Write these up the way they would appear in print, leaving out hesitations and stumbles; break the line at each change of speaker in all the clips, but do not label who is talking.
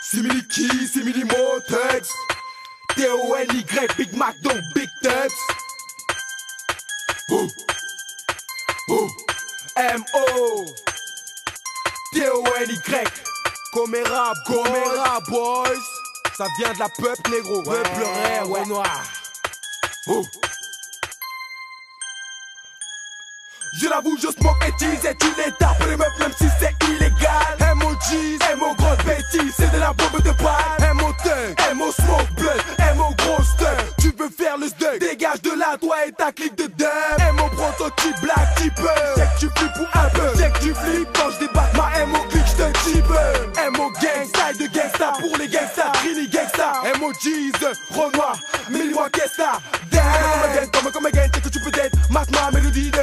Simili Key, Simili Motex, T-O-N-Y, Big Mac donc Big Tex. M-O T-O-N-Y, Comera Boys. Ça vient de la peuple négro, peuple rare, ouais noir. Je l'avoue, je smoke et tease et tu les tapes les meufs même si c'est illégal. M.O.G, M.O grosse bêtise, c'est de la bombe de balle. M.O.T, M.O smoke blood, M.O grosse stuff. Tu veux faire le stuck, dégage de là, toi et ta clique de dub. M.O prototype black tipper, c'est que tu flippes pour un peu, c'est que tu flippes quand je débarque ma M.O clique j'te cheaper. M.O gang, style de gangsta pour les gangsters, Trini gangsta. M.O.G's, Renoir, mille-moi qu'est-ce que ça. Comme again, c'est que tu peux être ma mélodie de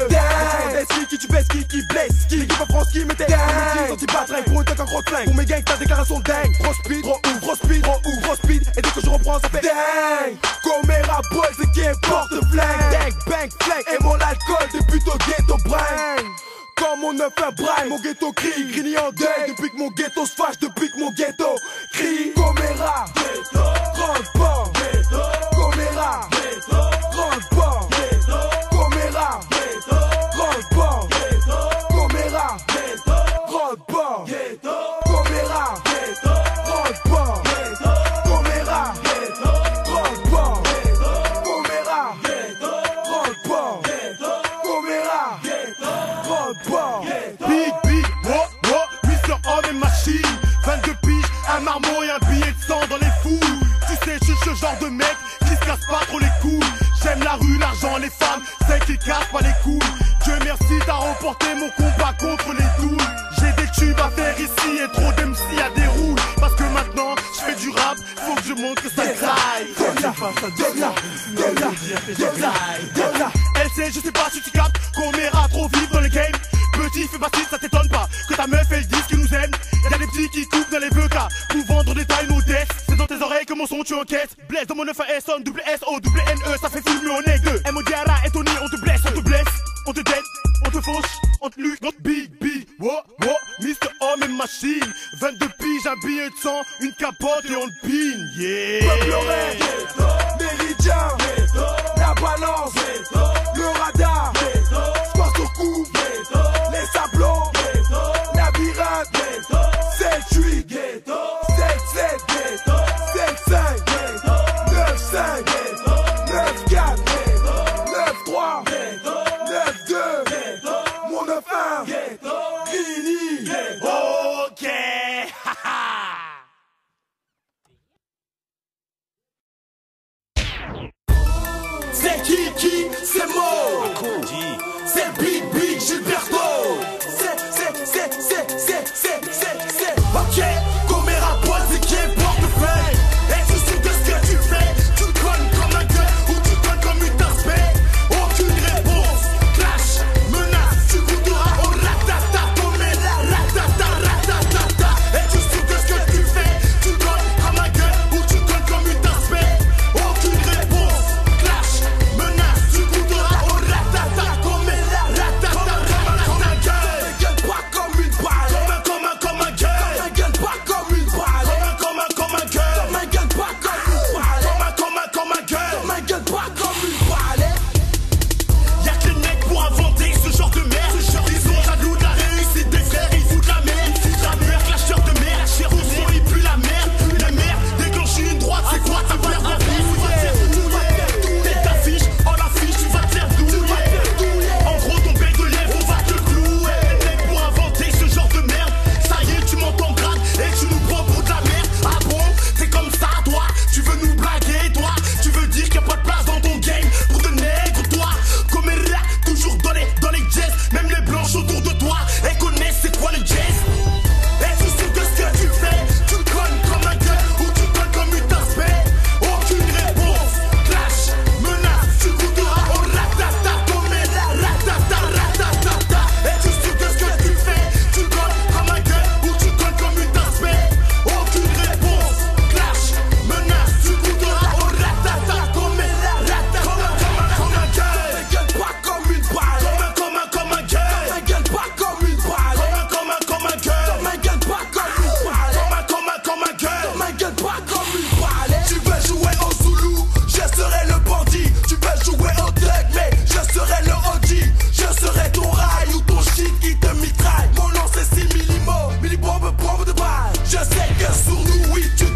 qui tu baisses, qui blesse, qui pas France, qui mettait anti-patrin pour un truc en gros flingue. Pour mes gangs, ta déclaration dingue. Gros speed, gros speed, et dès que je reprends, ça fait dingue. Comera Boys, c'est qui importe flingue. Dang, bang, flingue, et mon alcool depuis ton ghetto bringue. Comme on a fait un bringue, mon ghetto crie, grigny en deuil. Depuis que mon ghetto se fâche, depuis que mon ghetto crie. Comera, ghetto, grande porte, ghetto, Comera, ghetto, grande porte, ghetto, Comera, ghetto, grande porte, ghetto, Comera, ghetto, grande porte, ghetto, Comera, ghetto, grande porte, ghetto, Comera, ghetto, grande porte, ghetto, Comera, ghetto, grande porte, ghetto, Comera, ghetto, grande porte.
Big, Mr. Homme et Machine, 22 piges, un marmot et un billet de sang dans les fouilles. Tu sais, je suis ce genre de mec qui se casse pas trop les couilles. J'aime la rue, l'argent, les femmes, c'est qui casse pas les couilles. Dieu merci, t'as remporté mon combat contre les douilles. J'ai des tubes à faire ici et trop d'MC à déroule. Parce que maintenant, je fais du rap, faut que je montre que ça graille. Elle sait, je sais pas si tu captes, qu'on ira trop vite dans le game. Petit, fais partie, ça t'étonne pas que ta meuf elle dise qu'ils nous aiment. Y'a des petits qui coupent dans les VK pour vendre des tailles nos dettes. C'est dans tes oreilles que mon son tu enquêtes. Blesse dans mon 9 à S, on double S, O, double N, E, ça fait full, mais on est deux. M.O. Diarra et Tony, on te blesse, on te dead, on te fauche, on te lutte, notre big, Mr. Homme et Machine. 22 piges, un billet de sang, une capote et on te pine, yeah.
Peuple rare, Méridien, la balance, le radar, Square au cou, les sablots, labyrinthe, 7-8, 7-7, 7-5, 9-5, 9-4, 9-3, 9-2, mon 9-1, Grigny,
Ok,
c'est qui, c'est Mo, c'est Big, Gilberto. Je sais que sur nous, oui, tu